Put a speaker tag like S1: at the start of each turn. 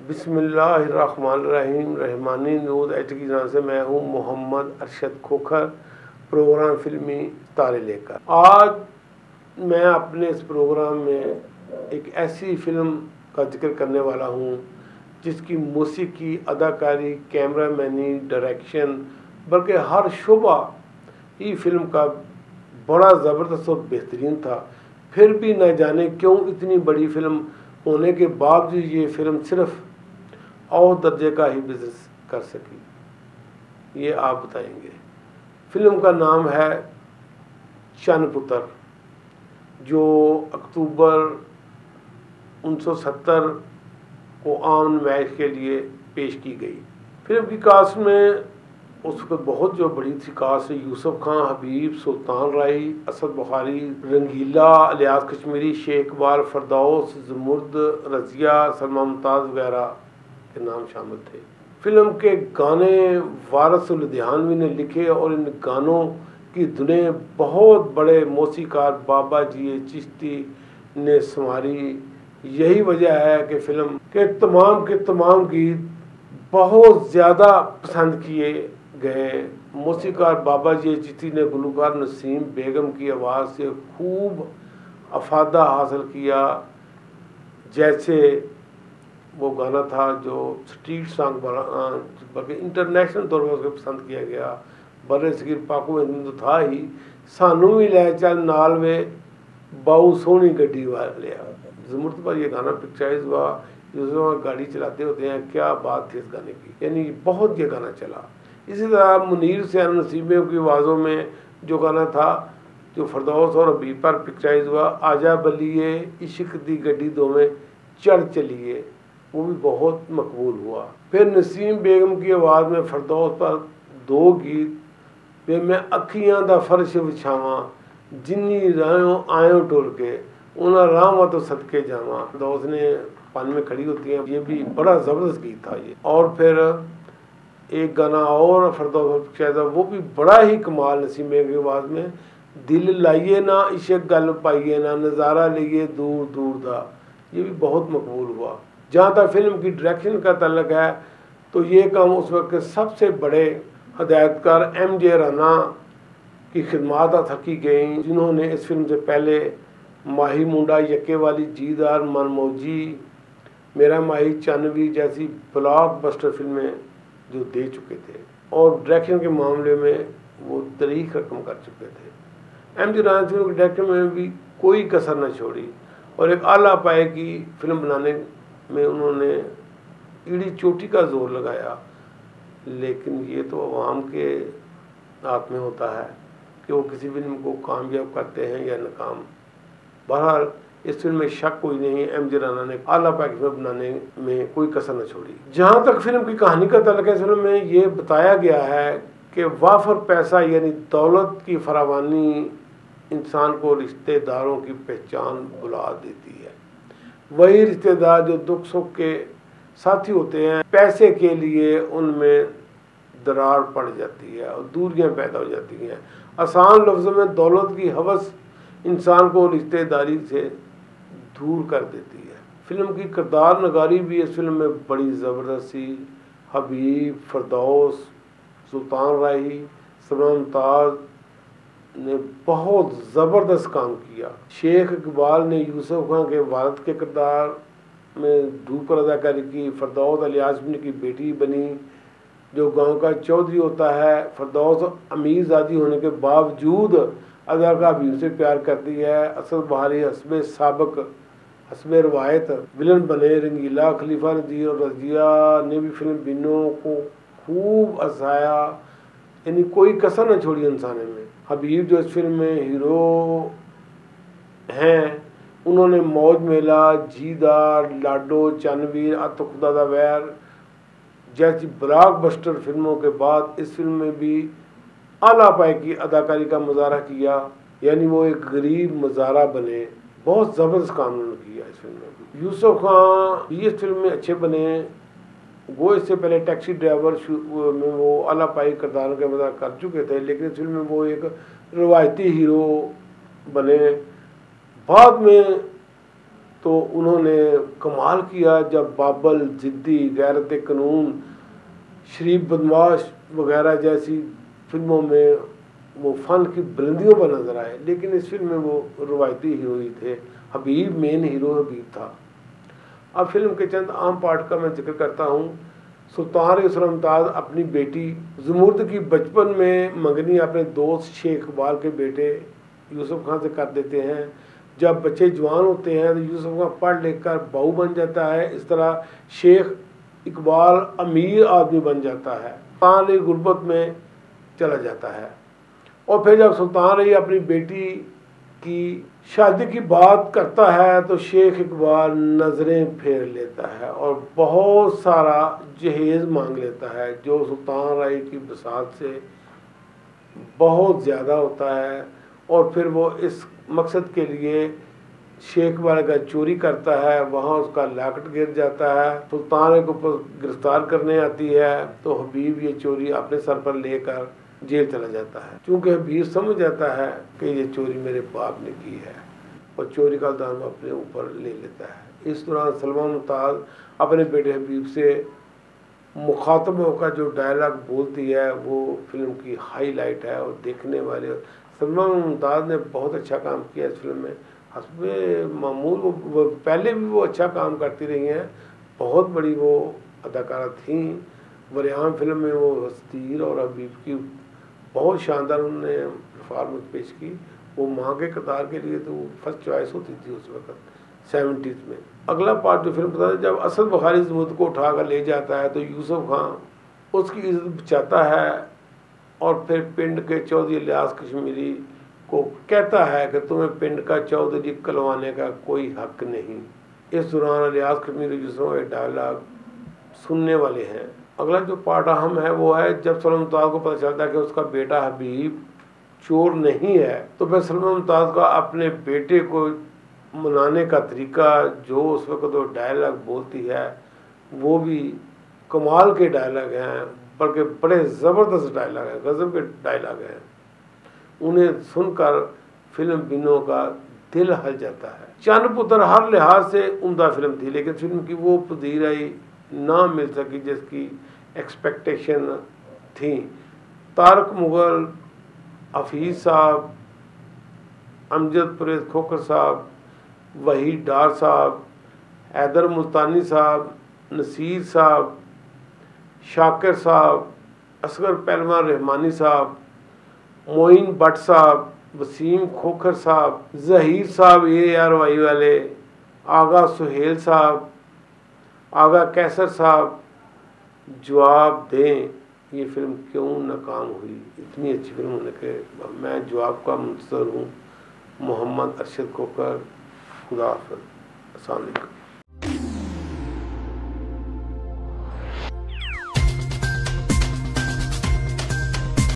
S1: बिस्मिल्लाहिर्रहमानिर्रहीम। Rahmani news H की जान से मैं हूँ मोहम्मद अरशद खोखर, प्रोग्राम फिल्मी तारे लेकर। आज मैं अपने इस प्रोग्राम में एक ऐसी फिल्म का जिक्र करने वाला हूँ जिसकी मौसीकी, अदाकारी, कैमरामैनी, डायरेक्शन, बल्कि हर शोबा ही फिल्म का बड़ा ज़बरदस्त और बेहतरीन था। फिर भी न जाने क्यों इतनी बड़ी फिल्म होने के बावजूद ये फिल्म सिर्फ और दर्जे का ही बिजनेस कर सकी, ये आप बताएंगे। फिल्म का नाम है चन्न पुत्र, जो अक्टूबर 1970 को आम नुमाइश के लिए पेश की गई। फिल्म की कास्ट में उस वक्त बहुत जो बड़ी थी कास्ट, यूसुफ खान, हबीब, सुल्तान राई, असद बुखारी, रंगीला, इलियास कश्मीरी, शेख इकबाल, फरदौस, ज़मुर्द, रज़िया, सलमा मुमताज़ वगैरह के नाम शामिल थे। फिल्म के गाने वारिस लुधियानवी ने लिखे और इन गानों की धुनें बहुत बड़े मौसीकार बाबा जी चिश्ती ने संवारी। यही वजह है कि फिल्म के तमाम गीत बहुत ज़्यादा पसंद किए गए। मौसीकार बाबा जी चिश्ती ने गुलकार नसीम बेगम की आवाज़ से खूब अफादा हासिल किया। जैसे वो गाना था जो स्ट्रीट सॉन्ग बना, बल्कि इंटरनेशनल तौर पर उसको पसंद किया गया। बड़े सगीर पाको में तो था ही, सानू भी ले चल नाल वे बाऊ सोहनी गड्डी वाले। ज़मुर्द पर यह गाना पिक्चराइज हुआ, यूसुफ गाड़ी चलाते होते हैं, क्या बात थी इस गाने की, यानी बहुत ये गाना चला। इसी तरह मुनीर से नसीबे की आवाज़ों में जो गाना था जो फरदौस और हबीब पर पिक्चराइज हुआ, आजा बलिए इश्क दी गड्डी दो में चढ़ चलिए, वो भी बहुत मकबूल हुआ। फिर नसीम बेगम की आवाज़ में फरदौस पर दो गीत, वे मैं अखियां दा फर्श विछावां, जिन्नी राहों आयों टुर के, उन्हें राहों तो सदके जावां। फरदौस ने पानी में खड़ी होती हैं, ये भी बड़ा ज़बरदस्त गीत था ये। और फिर एक गाना और फरदौस शायद वो भी बड़ा ही कमाल, नसीम बेगम की आवाज़ में, दिल लाइए ना इश्क गल पाइए ना, नज़ारा लिए दूर दूर दा, ये भी बहुत मकबूल हुआ। जहाँ तक फिल्म की डायरेक्शन का तल्लक है तो ये काम उस वक्त के सबसे बड़े हदायतकार MJ राना की खिदमात थकी गई, जिन्होंने इस फिल्म से पहले माही मुंडा, यके वाली जीदार, मनमौजी, मेरा माही, चानवी जैसी ब्लॉकबस्टर फिल्में जो दे चुके थे और डायरेक्शन के मामले में वो तरीख रकम कर चुके थे। MJ राना फिल्म के डायरेक्शन में भी कोई कसर न छोड़ी और एक आला पाए की फिल्म बनाने में उन्होंने ईड़ी चोटी का जोर लगाया। लेकिन ये तो अवाम के हाथ में होता है कि वो किसी फिल्म को कामयाब करते हैं या नाकाम। बहरहाल इस फिल्म में शक कोई नहीं है, MJ राना ने आला पाए की फिल्म बनाने में कोई कसर न छोड़ी। जहाँ तक फिल्म की कहानी का तल्लुक है, इस फिल्म में ये बताया गया है कि वाफर पैसा यानी दौलत की फरावानी इंसान को रिश्तेदारों की पहचान भुला देती है। वही रिश्तेदार जो दुख सुख के साथी होते हैं, पैसे के लिए उनमें दरार पड़ जाती है और दूरियां पैदा हो जाती हैं। आसान लफ्ज़ों में दौलत की हवस इंसान को रिश्तेदारी से दूर कर देती है। फिल्म की किरदार नगारी भी इस फिल्म में बड़ी ज़बरदस्त थी। हबीब, फरदौस, सुल्तान राई, सलमा मुमताज़ ने बहुत ज़बरदस्त काम किया। शेख इकबाल ने यूसुफ खान के वालिद के किरदार में धूप पर अदाकारी की। फरदौस इलियास की बेटी बनी जो गांव का चौधरी होता है। फरदौस अमीर ज़ादी होने के बावजूद अदाकार हबीब से प्यार करती है। असद बुखारी हस्बे साबिक, हस्बे रवायत विलन बने। रंगीला, खलीफा नज़ीर और रज़िया ने भी फिल्म बिनों को खूब हंसाया, यानी कोई कसर न छोड़ी इंसाने में। हबीब जो इस फिल्म में हीरो हैं, उन्होंने मौज मेला, जीदार, लाडो, चन्नवीर, अत खुदा दा वैर जैसी ब्लॉकबस्टर फिल्मों के बाद इस फिल्म में भी आला पाए की अदाकारी का मुजाहरा किया, यानी वो एक गरीब मज़ारा बने। बहुत ज़बरदस्त काम उन्होंने किया इस फिल्म में। यूसुफ खान भी इस फिल्म में अच्छे बने। वो इससे पहले टैक्सी ड्राइवर में वो आला पाई किरदारों के मज़ा कर चुके थे, लेकिन इस फिल्म में वो एक रवायती हीरो बने। बाद में तो उन्होंने कमाल किया जब बाबल, जिद्दी, गैरत कानून, शरीफ बदमाश वगैरह जैसी फिल्मों में वो फ़न की बुलंदियों पर नज़र आए। लेकिन इस फिल्म में वो रवायती हीरो ही थे, हबीब मेन हीरो हबीब था। अब फिल्म के चंद आम पार्ट का मैं जिक्र करता हूँ। सुल्तान रईसुल मुमताज़ अपनी बेटी ज़ुमुर्द की बचपन में मंगनी अपने दोस्त शेख इकबाल के बेटे यूसुफ खान से कर देते हैं। जब बच्चे जवान होते हैं तो यूसुफ खान पढ़ लिख कर बहू बन जाता है। इस तरह शेख इकबाल अमीर आदमी बन जाता है। सुल्तान रई गुर्बत में चला जाता है और फिर जब सुल्तान रई अपनी बेटी की शादी की बात करता है तो शेख इकबाल नज़रें फेर लेता है और बहुत सारा जहेज़ मांग लेता है, जो सुल्तान रई की बसात से बहुत ज़्यादा होता है। और फिर वो इस मकसद के लिए शेख वाले का चोरी करता है, वहाँ उसका लाकट गिर जाता है। सुल्तान को गिरफ्तार करने आती है तो हबीब ये चोरी अपने सर पर लेकर जेल चला जाता है। क्योंकि हबीब समझ जाता है कि ये चोरी मेरे बाप ने की है और चोरी का दाम अपने ऊपर ले लेता है। इस दौरान सलमा मुमताज़ अपने बेटे हबीब से मुखातब होकर जो डायलॉग बोलती है वो फिल्म की हाईलाइट है और देखने वाले सलमा मुमताज़ ने बहुत अच्छा काम किया इस फिल्म में। हस्बे मामूल वो पहले भी वो अच्छा काम करती रही हैं, बहुत बड़ी वो अदाकारा थी। वरियाम फिल्म में वो हस्तीर और हबीब की बहुत शानदार उन्होंने परफॉर्मेंस पेश की। वो माँ के किरदार के लिए तो फर्स्ट चॉइस होती थी उस वक्त 70s में। अगला पार्ट जो फिल्म बताता है, जब असद बुखारी ज़ुमुर्द को उठाकर ले जाता है तो यूसुफ खान उसकी इज्जत बचाता है और फिर पिंड के चौधरी इलियास कश्मीरी को कहता है कि तुम्हें पिंड का चौधरी कहलवाने का कोई हक नहीं। इस दौरान इलियास कश्मीरी यूसुफ के डायलॉग सुनने वाले हैं। अगला जो पार्ट अहम है वो है जब सलमा मुमताज़ को पता चलता है कि उसका बेटा हबीब चोर नहीं है तो फिर सलमा मुमताज़ का अपने बेटे को मनाने का तरीका, जो उस वक्त वो डायलॉग बोलती है वो भी कमाल के डायलॉग हैं, बल्कि बड़े ज़बरदस्त डायलॉग हैं, गज़ब के डायलॉग हैं। उन्हें सुनकर फिल्म बिनों का दिल हिल जाता है। चंद पुत्र हर लिहाज से उम्दा फिल्म थी, लेकिन फिल्म की वो पजीराई ना मिल सकी जिसकी एक्सपेक्टेशन थी। तारक मुगल, हफीज़ साहब, अमजद परेज खोखर साहब, वहीद डार साहब, हैदर मुल्तानी साहब, नसीर साहब, शाकिर साहब, असगर पहलवान रहमानी साहब, मोइन भट्ट साहब, वसीम खोखर साहब, जहीर साहब ARY वाले, आगा सुहेल साहब, आगा कैसर साहब, जवाब दें ये फिल्म क्यों नाकाम हुई। इतनी अच्छी फिल्म होने के मैं जवाब का मुंतज़र हूँ। मोहम्मद अरशद खोखर, खुदा हाफ़िज़, अस्सलाम वालेकुम।